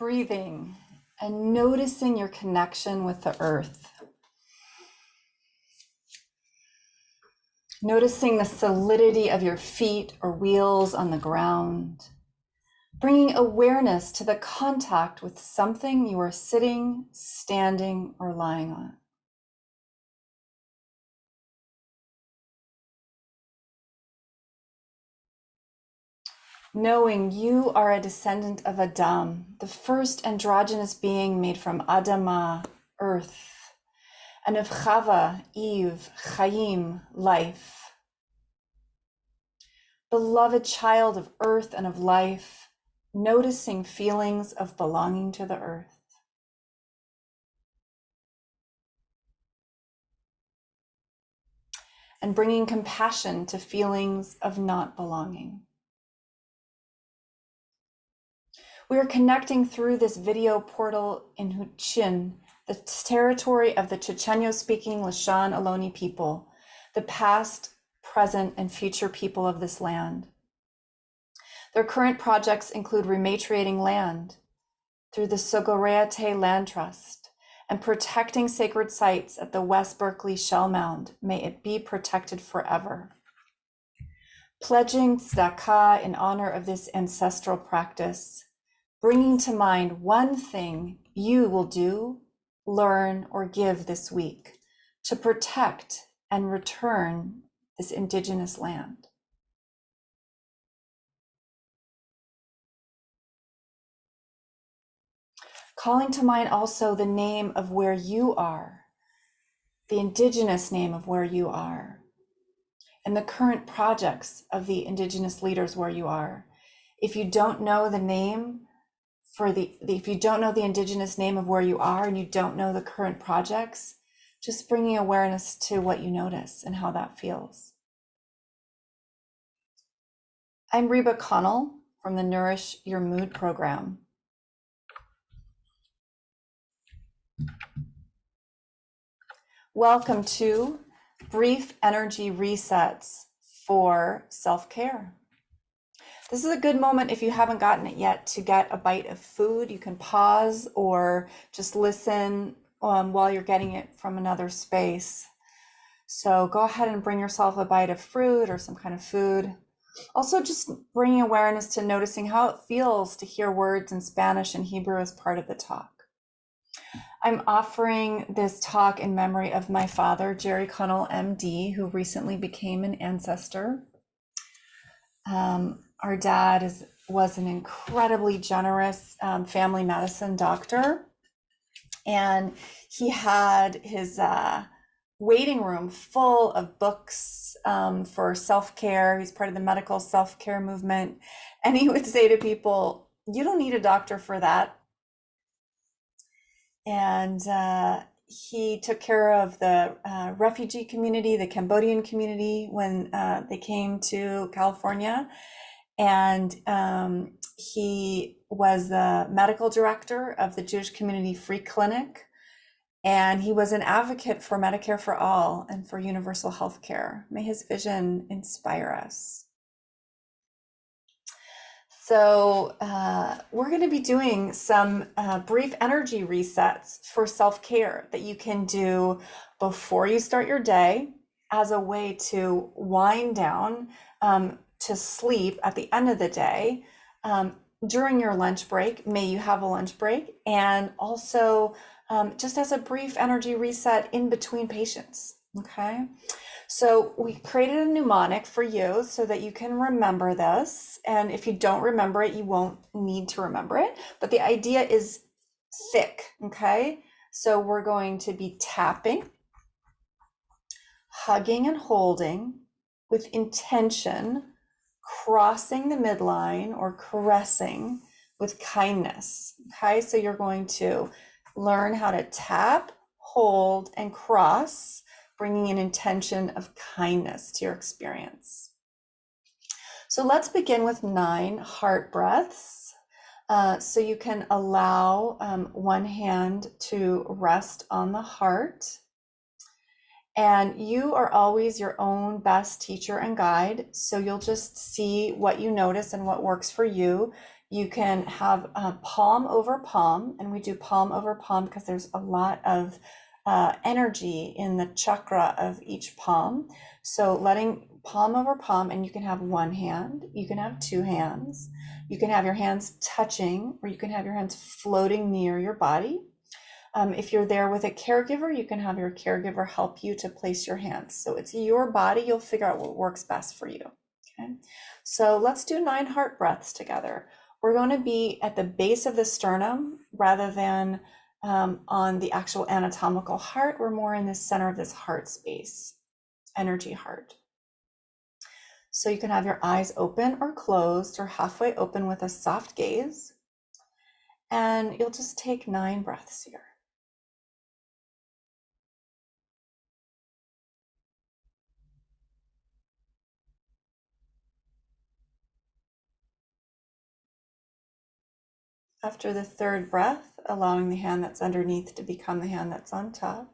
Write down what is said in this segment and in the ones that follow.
breathing and noticing your connection with the earth. Noticing the solidity of your feet or wheels on the ground. Bringing awareness to the contact with something you are sitting, standing, or lying on. Knowing you are a descendant of Adam, the first androgynous being made from Adama, earth, and of Chava, Eve, Chaim, life. Beloved child of earth and of life, noticing feelings of belonging to the earth. And bringing compassion to feelings of not belonging. We are connecting through this video portal in Huichin, the territory of the Chochenyo-speaking Lashan Ohlone people, the past, present, and future people of this land. Their current projects include rematriating land through the Sogoreate Land Trust and protecting sacred sites at the West Berkeley Shell Mound. May it be protected forever. Pledging tzedakah in honor of this ancestral practice, bringing to mind one thing you will do, learn, or give this week to protect and return this indigenous land. Calling to mind also the name of where you are, the indigenous name of where you are, and the current projects of the indigenous leaders where you are. If you don't know the name if you don't know the indigenous name of where you are and you don't know the current projects, just bringing awareness to what you notice and how that feels. I'm Reba Connell from the Nourish Your Mood program. Welcome to brief energy resets for self-care. This is a good moment if you haven't gotten it yet to get a bite of food. You can pause or just listen while you're getting it from another space. So go ahead and bring yourself a bite of fruit or some kind of food. Also just bringing awareness to noticing how it feels to hear words in Spanish and Hebrew as part of the talk. I'm offering this talk in memory of my father, Jerry Connell, MD, who recently became an ancestor. Our dad was an incredibly generous family medicine doctor, and he had his waiting room full of books for self-care. He's part of the medical self-care movement, and he would say to people, "You don't need a doctor for that." And he took care of the refugee community, the Cambodian community, when they came to California. And he was the medical director of the Jewish Community Free Clinic. And he was an advocate for Medicare for all and for universal health care. May his vision inspire us. So we're going to be doing some brief energy resets for self-care that you can do before you start your day as a way to wind down to sleep at the end of the day. During your lunch break, may you have a lunch break, and also just as a brief energy reset in between patients, okay? So we created a mnemonic for you so that you can remember this. And if you don't remember it, you won't need to remember it. But the idea is thick, okay? So we're going to be tapping, hugging and holding with intention, crossing the midline or caressing with kindness, okay? So you're going to learn how to tap, hold, and cross, bringing an intention of kindness to your experience. So let's begin with 9 heart breaths. So you can allow one hand to rest on the heart And you are always your own best teacher and guide. So you'll just see what you notice and what works for you. You can have palm over palm, and we do palm over palm because there's a lot of energy in the chakra of each palm. So letting palm over palm, and you can have one hand, you can have two hands, you can have your hands touching, or you can have your hands floating near your body. If you're there with a caregiver, you can have your caregiver help you to place your hands. So it's your body. You'll figure out what works best for you. Okay. So let's do 9 heart breaths together. We're going to be at the base of the sternum rather than on the actual anatomical heart. We're more in the center of this heart space, energy heart. So you can have your eyes open or closed or halfway open with a soft gaze. And you'll just take 9 breaths here. After the 3rd breath, allowing the hand that's underneath to become the hand that's on top.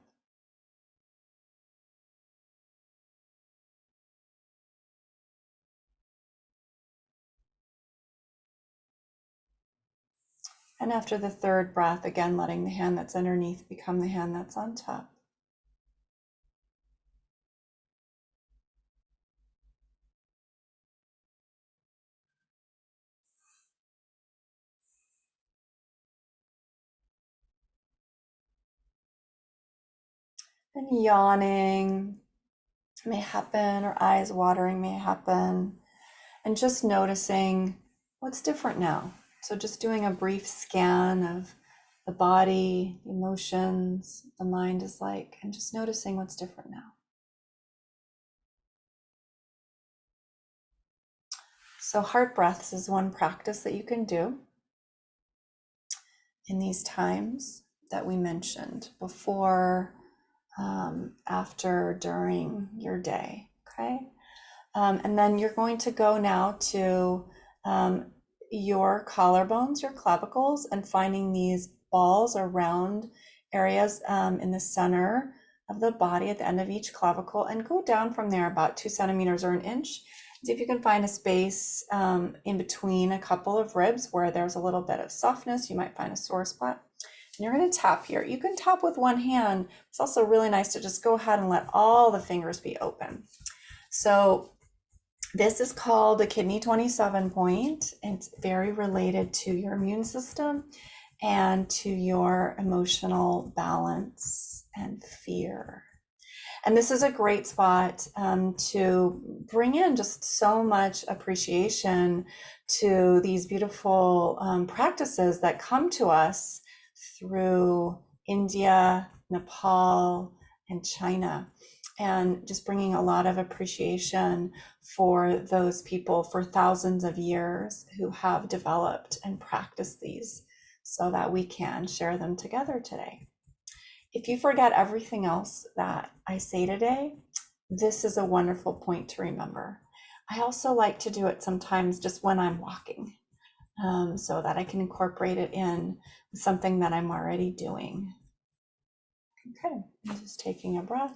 And after the 3rd breath, again, letting the hand that's underneath become the hand that's on top. And yawning may happen, or eyes watering may happen. And just noticing what's different now. So just doing a brief scan of the body, the emotions, the mind is like, and just noticing what's different now. So heart breaths is one practice that you can do in these times that we mentioned before, after, during your day, okay? And then you're going to go now to your collarbones, your clavicles, and finding these balls or round areas in the center of the body at the end of each clavicle, and go down from there about 2 centimeters or an inch. See if you can find a space in between a couple of ribs where there's a little bit of softness. You might find a sore spot. And you're going to tap here. You can tap with one hand. It's also really nice to just go ahead and let all the fingers be open. So this is called the kidney 27 point. It's very related to your immune system and to your emotional balance and fear. And this is a great spot to bring in just so much appreciation to these beautiful practices that come to us through India, Nepal, and China, and just bringing a lot of appreciation for those people for thousands of years who have developed and practiced these so that we can share them together today. If you forget everything else that I say today, this is a wonderful point to remember. I also like to do it sometimes just when I'm walking, so that I can incorporate it in something that I'm already doing. Okay, I'm just taking a breath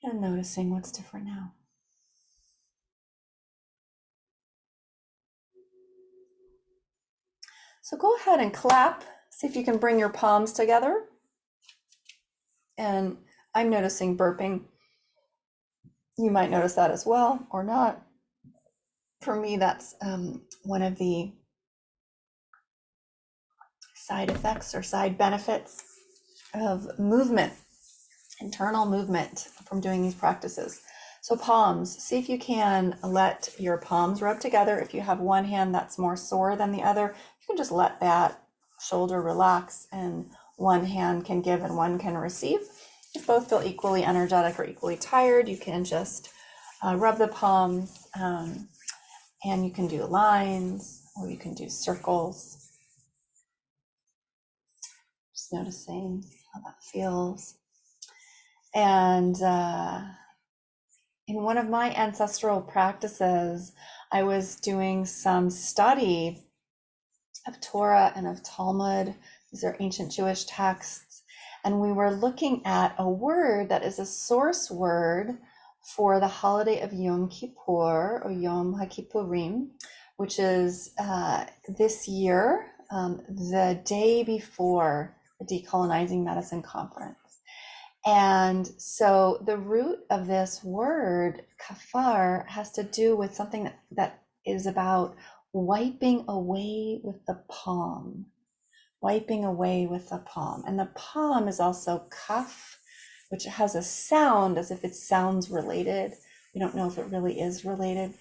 and noticing what's different now. So go ahead and clap. See if you can bring your palms together. And I'm noticing burping. You might notice that as well, or not. For me, that's one of the side effects or side benefits of movement, internal movement from doing these practices. So palms, see if you can let your palms rub together. If you have one hand that's more sore than the other, you can just let that shoulder relax, and one hand can give and one can receive. If both feel equally energetic or equally tired, you can just rub the palms, and you can do lines or you can do circles. Just noticing how that feels. And in one of my ancestral practices, I was doing some study of Torah and of Talmud. These are ancient Jewish texts. And we were looking at a word that is a source word for the holiday of Yom Kippur, or Yom HaKippurim, which is this year, the day before the Decolonizing Medicine Conference. And so the root of this word, kafar, has to do with something that is about wiping away with the palm, wiping away with the palm. And the palm is also kaf, which has a sound as if it sounds related. We don't know if it really is related.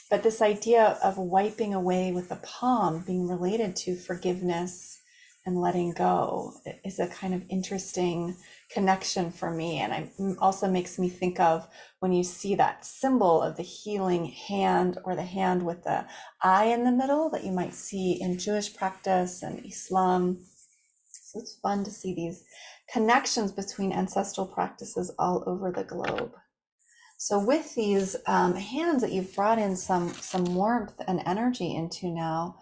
But this idea of wiping away with the palm being related to forgiveness and letting go is a kind of interesting connection for me. And it also makes me think of when you see that symbol of the healing hand, or the hand with the eye in the middle that you might see in Jewish practice and Islam. So it's fun to see these connections between ancestral practices all over the globe. So with these hands that you've brought in some warmth and energy into now,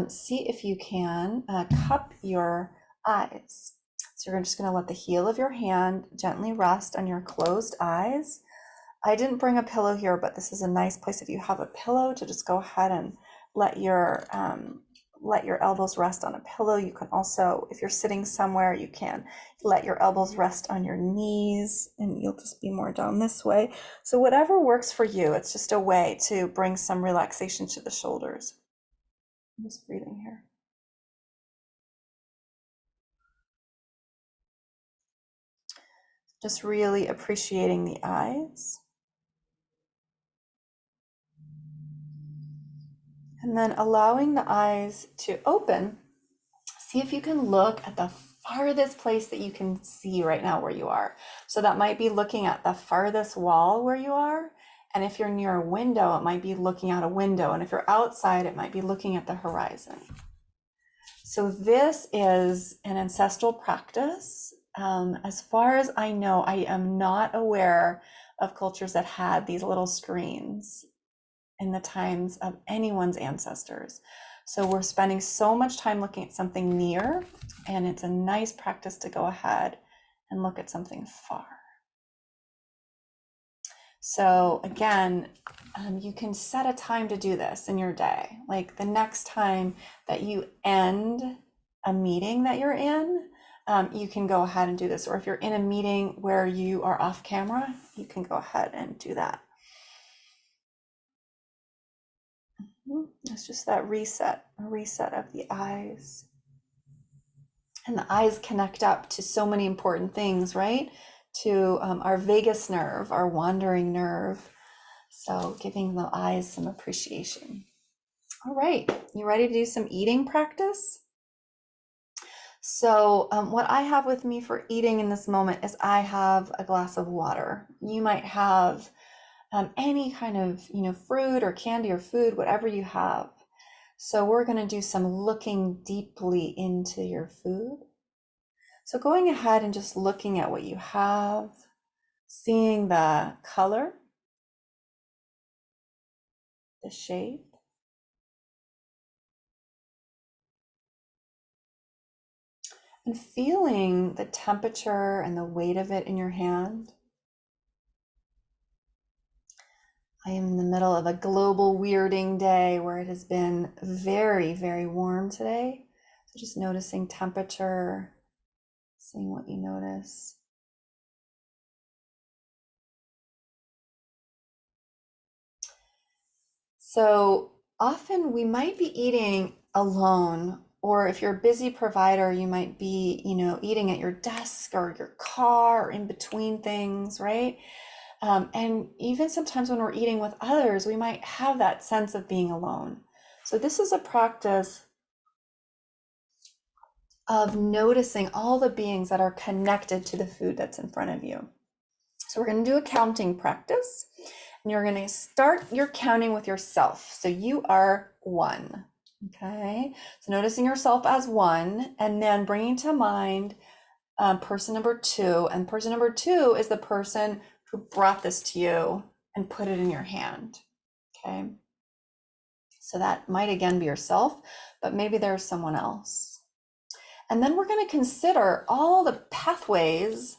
see if you can cup your eyes. So you're just going to let the heel of your hand gently rest on your closed eyes. I didn't bring a pillow here, but this is a nice place if you have a pillow to just go ahead and let your elbows rest on a pillow. You can also, if you're sitting somewhere, you can let your elbows rest on your knees, and you'll just be more down this way. So whatever works for you, it's just a way to bring some relaxation to the shoulders. I'm just breathing here. Just really appreciating the eyes. And then allowing the eyes to open. See if you can look at the farthest place that you can see right now where you are. So that might be looking at the farthest wall where you are. And if you're near a window, it might be looking out a window. And if you're outside, it might be looking at the horizon. So this is an ancestral practice. As far as I know, I am not aware of cultures that had these little screens in the times of anyone's ancestors. So we're spending so much time looking at something near, and it's a nice practice to go ahead and look at something far. So again, you can set a time to do this in your day. Like the next time that you end a meeting that you're in, you can go ahead and do this. Or if you're in a meeting where you are off camera, you can go ahead and do that. It's just that reset, a reset of the eyes. And the eyes connect up to so many important things, right? To our vagus nerve, our wandering nerve. So giving the eyes some appreciation. All right, you ready to do some eating practice? So what I have with me for eating in this moment is I have a glass of water. You might have any kind of, fruit or candy or food, whatever you have. So we're going to do some looking deeply into your food. So going ahead and just looking at what you have, seeing the color, the shape, and feeling the temperature and the weight of it in your hand. I am in the middle of a global weirding day where it has been very, very warm today. So just noticing temperature, seeing what you notice. So often we might be eating alone, or if you're a busy provider, you might be, eating at your desk or your car or in between things, right? And even sometimes when we're eating with others, we might have that sense of being alone. So this is a practice of noticing all the beings that are connected to the food that's in front of you. So we're going to do a counting practice, and you're going to start your counting with yourself. So you are 1. Okay. So noticing yourself as 1, and then bringing to mind person number 2. And person number 2 is the person who brought this to you and put it in your hand. Okay. So that might again be yourself, but maybe there's someone else. And then we're going to consider all the pathways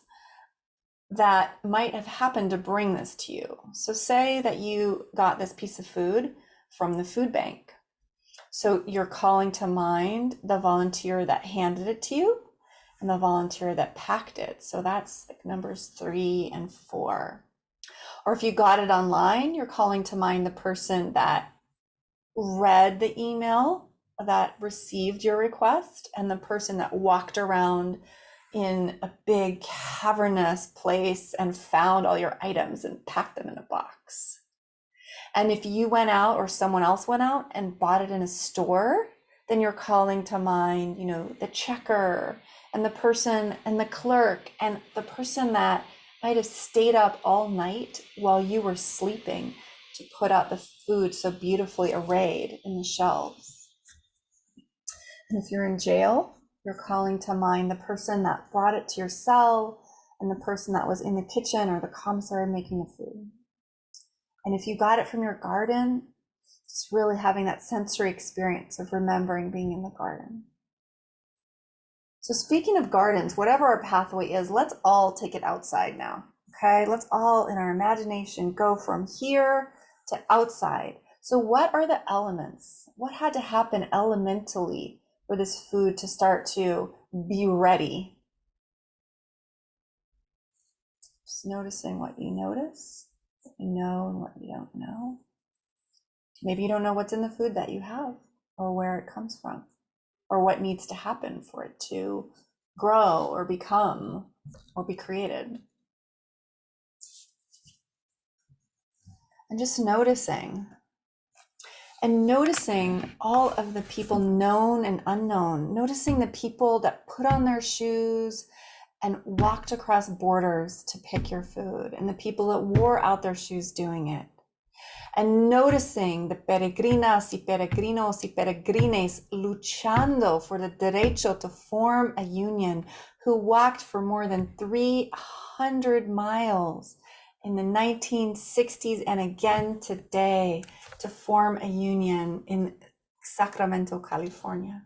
that might have happened to bring this to you. So say that you got this piece of food from the food bank. So you're calling to mind the volunteer that handed it to you and the volunteer that packed it. So that's like numbers 3 and 4. Or if you got it online, you're calling to mind the person that read the email that received your request and the person that walked around in a big cavernous place and found all your items and packed them in a box. And if you went out or someone else went out and bought it in a store, then you're calling to mind, you know, the checker and the person and the clerk and the person that might have stayed up all night while you were sleeping to put out the food so beautifully arrayed in the shelves. And if you're in jail, you're calling to mind the person that brought it to your cell and the person that was in the kitchen or the commissary making the food. And if you got it from your garden, just really having that sensory experience of remembering being in the garden. So speaking of gardens, whatever our pathway is, let's all take it outside now, okay? Let's all, in our imagination, go from here to outside. So what are the elements? What had to happen elementally for this food to start to be ready? Just noticing what you notice, what you know and what you don't know. Maybe you don't know what's in the food that you have or where it comes from or what needs to happen for it to grow or become or be created. And just noticing. And noticing all of the people known and unknown, noticing the people that put on their shoes and walked across borders to pick your food, and the people that wore out their shoes doing it. And noticing the peregrinas y peregrinos y peregrines luchando for the derecho to form a union, who walked for more than 300 miles in the 1960s and again today to form a union in Sacramento, California.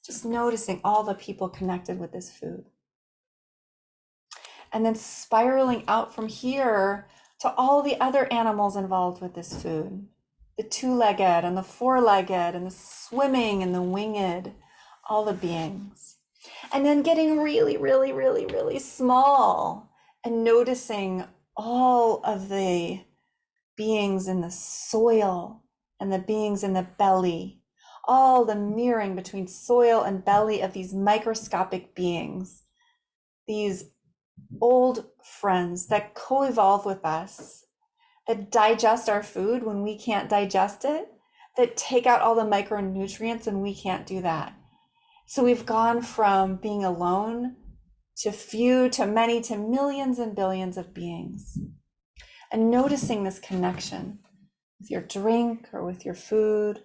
Just noticing all the people connected with this food. And then spiraling out from here to all the other animals involved with this food. The two-legged and the four-legged and the swimming and the winged, all the beings. And then getting really, really, really, really small and noticing all of the beings in the soil and the beings in the belly, all the mirroring between soil and belly of these microscopic beings, these old friends that co-evolve with us, that digest our food when we can't digest it, that take out all the micronutrients when we can't do that. So we've gone from being alone to few, to many, to millions and billions of beings. And noticing this connection with your drink or with your food.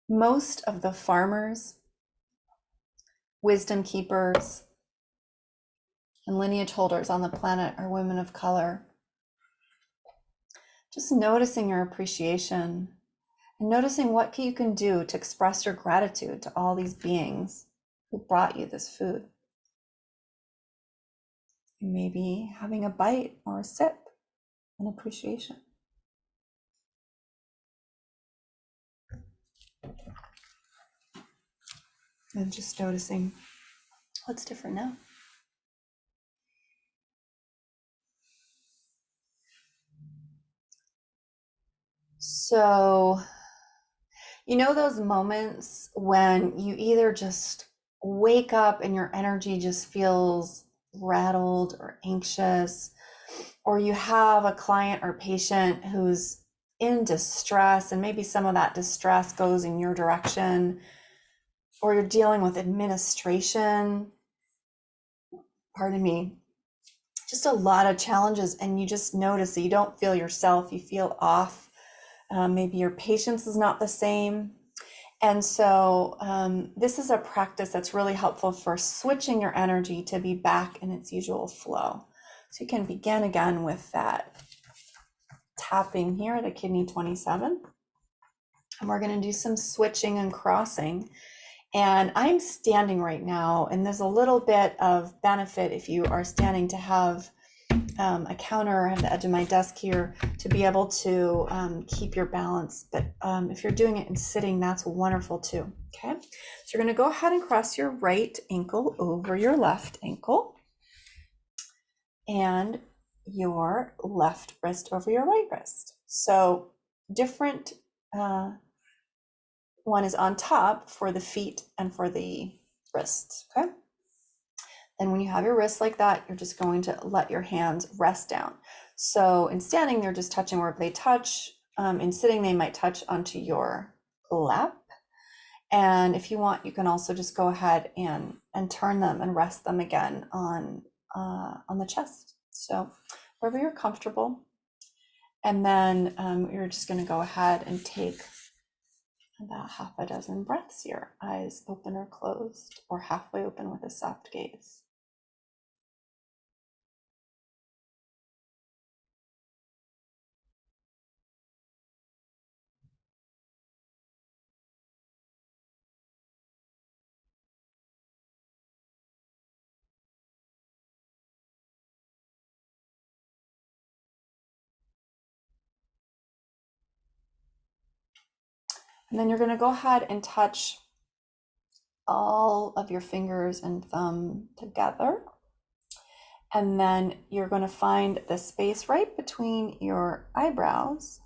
Most of the farmers, wisdom keepers, and lineage holders on the planet are women of color. Just noticing your appreciation and noticing what you can do to express your gratitude to all these beings who brought you this food. Maybe having a bite or a sip in appreciation. And just noticing what's different now. So, you know those moments when you either just wake up and your energy just feels rattled or anxious, or you have a client or patient who's in distress and maybe some of that distress goes in your direction, or you're dealing with administration, pardon me, just a lot of challenges, and you just notice that you don't feel yourself, you feel off. Maybe your patience is not the same. And so this is a practice that's really helpful for switching your energy to be back in its usual flow. So you can begin again with that tapping here at a kidney 27. And we're going to do some switching and crossing. And I'm standing right now, and there's a little bit of benefit if you are standing to have a counter. I have the edge of my desk here to be able to keep your balance. But if you're doing it in sitting, that's wonderful too. Okay, so you're going to go ahead and cross your right ankle over your left ankle and your left wrist over your right wrist. So different one is on top for the feet and for the wrists. Okay. And when you have your wrists like that, you're just going to let your hands rest down. So in standing, they're just touching wherever they touch. In sitting, they might touch onto your lap. And if you want, you can also just go ahead and turn them and rest them again on the chest. So wherever you're comfortable. And then you're just going to go ahead and take about half a dozen breaths here, eyes open or closed, or halfway open with a soft gaze. And then you're going to go ahead and touch all of your fingers and thumb together. And then you're going to find the space right between your eyebrows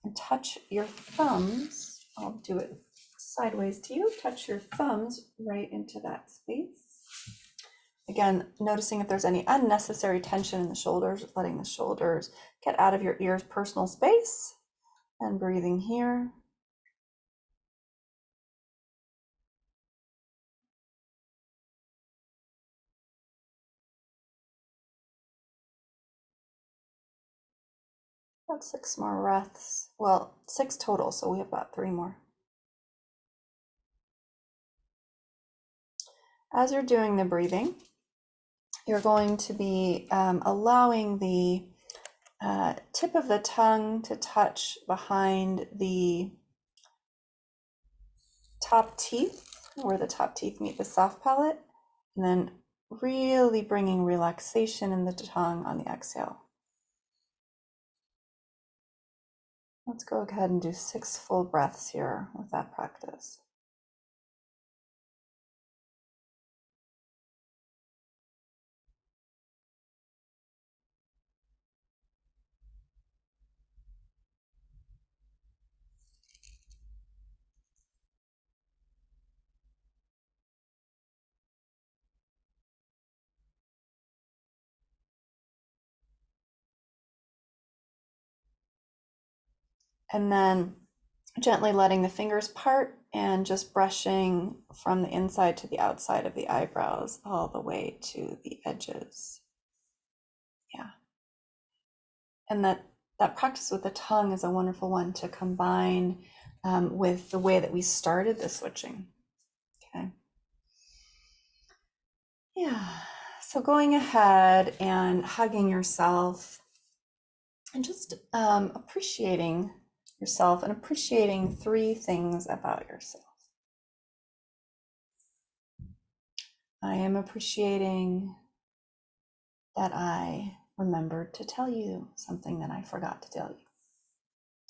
and touch your thumbs. I'll do it sideways to you. Touch your thumbs right into that space. Again, noticing if there's any unnecessary tension in the shoulders, letting the shoulders get out of your ears, personal space, and breathing here. About 6 more breaths. Well, 6 total, so we have about 3 more. As you're doing the breathing, you're going to be allowing the tip of the tongue to touch behind the top teeth, where the top teeth meet the soft palate, and then really bringing relaxation in the tongue on the exhale. Let's go ahead and do 6 full breaths here with that practice. And then gently letting the fingers part and just brushing from the inside to the outside of the eyebrows all the way to the edges. Yeah. And that practice with the tongue is a wonderful one to combine with the way that we started the switching. Okay. Yeah. So going ahead and hugging yourself and just appreciating yourself and appreciating 3 things about yourself. I am appreciating that I remembered to tell you something that I forgot to tell you.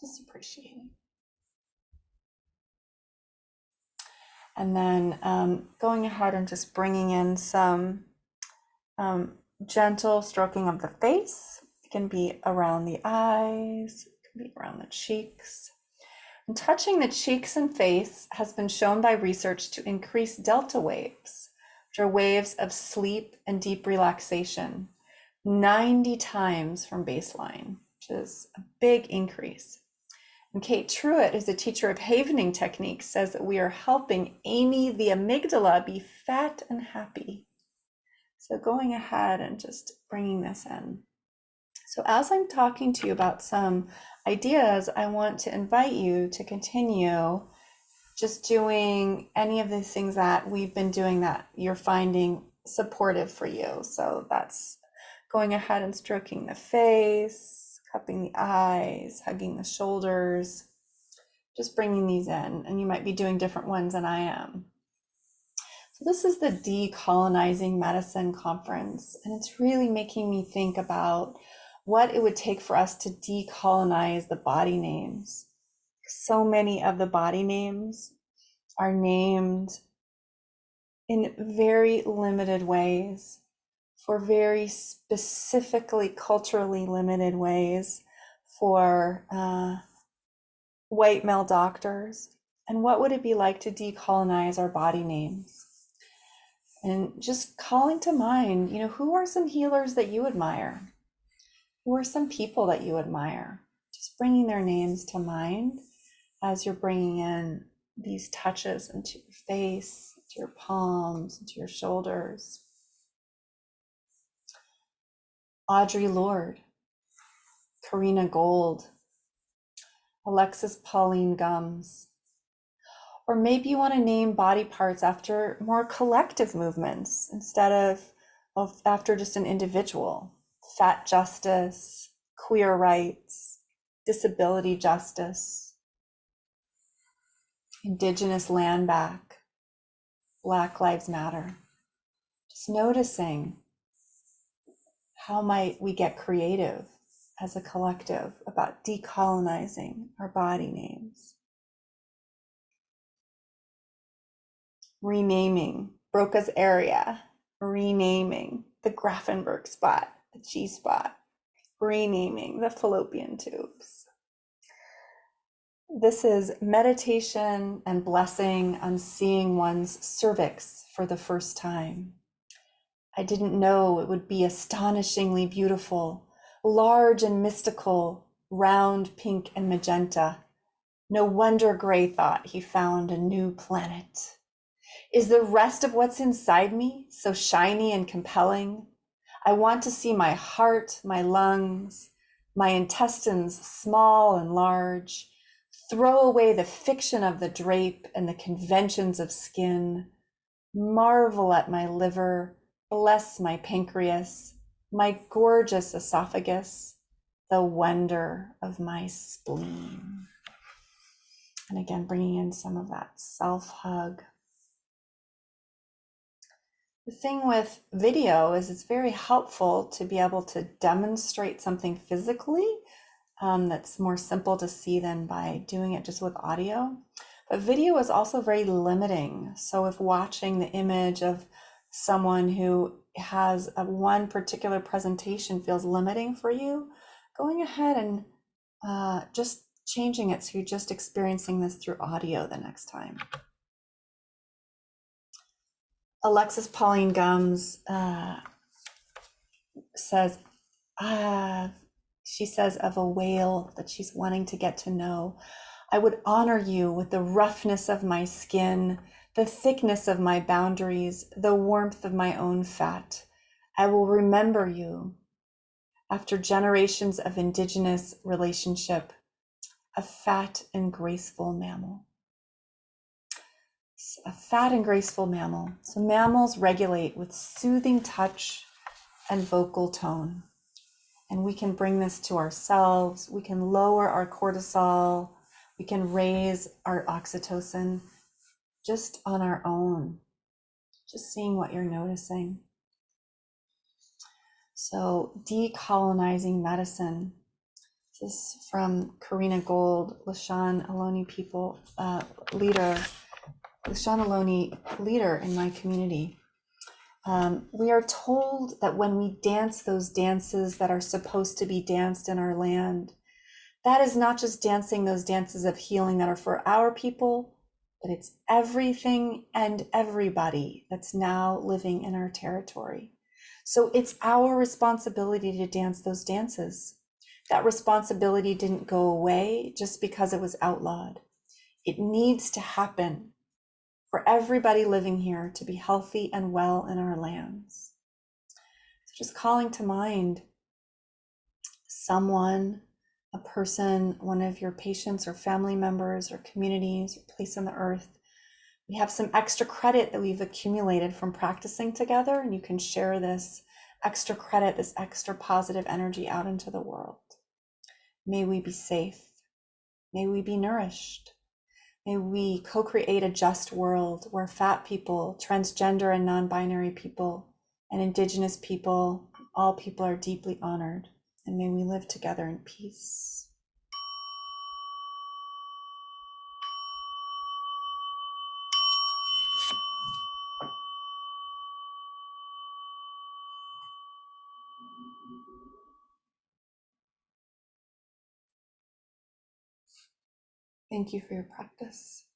Just appreciating. And then going ahead and just bringing in some gentle stroking of the face. It can be around the eyes, it can be around the cheeks. And touching the cheeks and face has been shown by research to increase delta waves, which are waves of sleep and deep relaxation, 90 times from baseline, which is a big increase. And Kate Truitt, who's a teacher of havening techniques, says that we are helping Amy the amygdala be fat and happy. So going ahead and just bringing this in. So as I'm talking to you about some ideas, I want to invite you to continue just doing any of these things that we've been doing that you're finding supportive for you. So that's going ahead and stroking the face, cupping the eyes, hugging the shoulders, just bringing these in. And you might be doing different ones than I am. So this is the Decolonizing Medicine Conference, and it's really making me think about what it would take for us to decolonize the body names. So many of the body names are named in very limited ways, for very specifically culturally limited ways for white male doctors. And what would it be like to decolonize our body names? And just calling to mind, who are some healers that you admire? Who are some people that you admire? Just bringing their names to mind as you're bringing in these touches into your face, into your palms, into your shoulders. Audre Lorde, Karina Gold, Alexis Pauline Gumbs. Or maybe you want to name body parts after more collective movements instead of after just an individual. Fat justice, queer rights, disability justice, indigenous land back, Black Lives Matter. Just noticing how might we get creative as a collective about decolonizing our body names. Renaming Broca's area, renaming the Grafenberg spot, the G spot, renaming the fallopian tubes. This is meditation and blessing on seeing one's cervix for the first time. I didn't know it would be astonishingly beautiful, large and mystical, round, pink and magenta. No wonder Gray thought he found a new planet. Is the rest of what's inside me so shiny and compelling? I want to see my heart, my lungs, my intestines small and large. Throw away the fiction of the drape and the conventions of skin. Marvel at my liver, bless my pancreas, my gorgeous esophagus, the wonder of my spleen. And again, bringing in some of that self-hug. The thing with video is it's very helpful to be able to demonstrate something physically that's more simple to see than by doing it just with audio. But video is also very limiting. So if watching the image of someone who has one particular presentation feels limiting for you, going ahead and just changing it so you're just experiencing this through audio the next time. Alexis Pauline Gumbs says, she says of a whale that she's wanting to get to know, I would honor you with the roughness of my skin, the thickness of my boundaries, the warmth of my own fat. I will remember you after generations of indigenous relationship, a fat and graceful mammal. A fat and graceful mammal. So mammals regulate with soothing touch and vocal tone. And we can bring this to ourselves. We can lower our cortisol. We can raise our oxytocin just on our own. Just seeing what you're noticing. So decolonizing medicine. This is from Karina Gold, Lashawn Aloni people, leader. Lashawn Aloni, leader in my community. We are told that when we dance those dances that are supposed to be danced in our land, that is not just dancing those dances of healing that are for our people, but it's everything and everybody that's now living in our territory. So it's our responsibility to dance those dances. That responsibility didn't go away just because it was outlawed. It needs to happen for everybody living here to be healthy and well in our lands. So just calling to mind someone, a person, one of your patients or family members or communities or place on the earth. We have some extra credit that we've accumulated from practicing together, and you can share this extra credit, this extra positive energy out into the world. May we be safe. May we be nourished. May we co-create a just world where fat people, transgender and non-binary people, and indigenous people, all people are deeply honored. And may we live together in peace. Thank you for your practice.